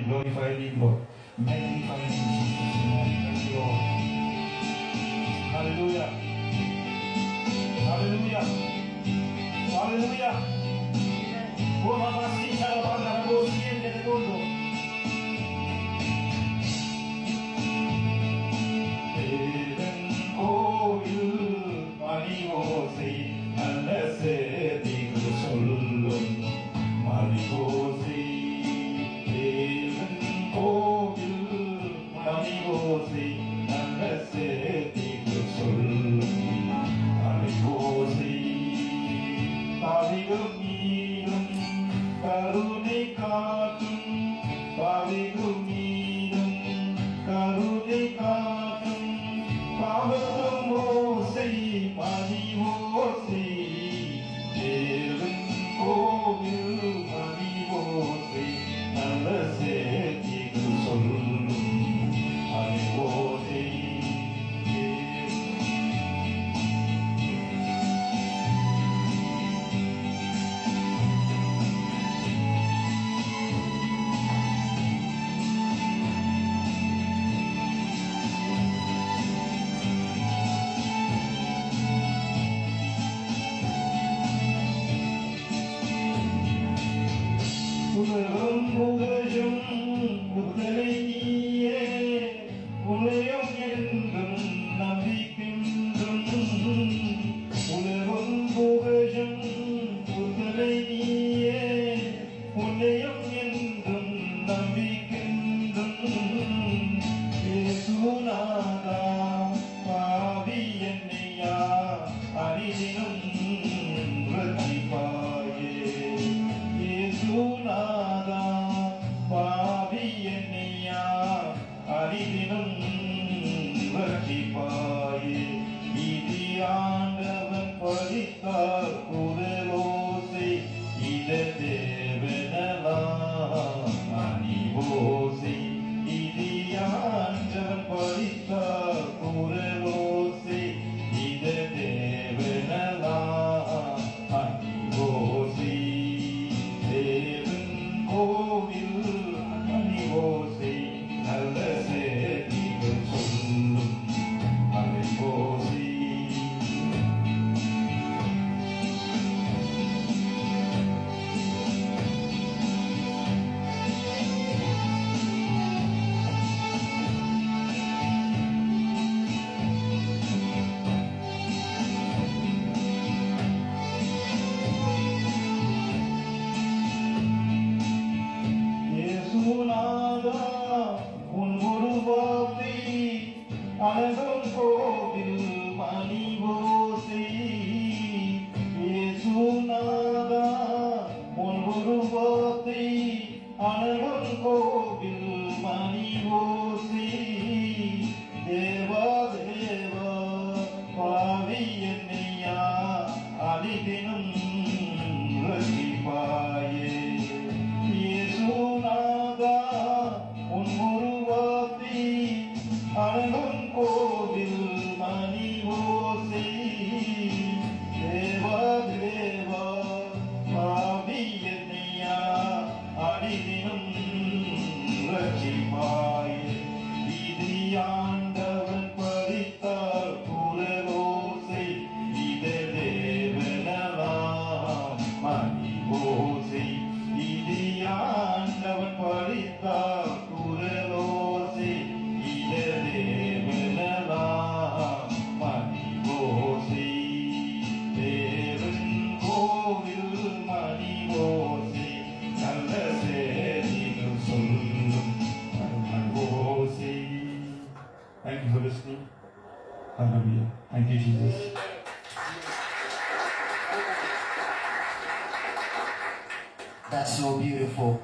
glorify Thee, Lord. Magnify Thee, Jesus' name. Thank you, Lord. Hallelujah. Hallelujah. Hallelujah. Oh, Mama, see, Sarabana, go see and get a window. கோவில் மணிவோசை நல்ல சேதிகள் சொல்லும் மணிவோசை தேவன் கோவில் மணிவோசை நல்ல சேதிகள் சொல்லும் மணிவோசை பாவிகள் மீதும் கருணை காட்டும் பாவிகள் மீதும் கருணை காட்டும் பாவம் ஓசை மணி ஓசை தேவன் கோவில் மணி ஓசை நல்ல சேதிகள் சொல்லும் மணி ஓசை உலகம் புகழும் புகழை நீயே உலகம் என்றும் நம்பிக்கின்றும் உலகம் புகழும் புகழை நீயே உலகம் என்றும் நம்பிக்கின்றும் இயேசுநாதா பாவி என்னையா அடிதினும் ரட்சிப்பாயே இயேசுநாதா பாவி என்னையா அடிதினும் ரட்சிப்பாயே இது ஆண்டவன் பழித்தார் குரலோசை இத தேவனலாம் மணிவோசை இது ஆண்டவன் பழித்தார் குரலோசை இத தேவனலாம் மணிவோசை தேவன் கோவில் மணிவோசை நல்ல சேதிகள் சொல்லும் மணிவோசை இயேசுநாதா உன் ஒரு வார்த்தை அழகும் கோவில் மணிவோசை இயேசுநாதா உன் ஒரு வார்த்தை அழகும் கோவில் மணிவோசை தேவா தேவா பாவி என்னையா அடிதினும் ரட்சிப்பாயே இயேசுநாதா உன் உருவாத்தி அழகும் கோவில் மணி ஓசை தேவா தேவா பாவி என்னையா அடிதினும் ரட்சிப்பாயே இது ஆண்டவன் படித்தார் குரலோசை இத தேவனலாம் மணி ஓசை இது ஆண்டவன் படித்தார் குரலோசை இத தேவனலாம் மணி ஓசை தேவன் கோவில் மணி ஓசை நல்ல சேதிகள் சொல்லும் மணி ஓசை. Thank you for listening. Hallelujah. Thank you, Jesus. That's so beautiful.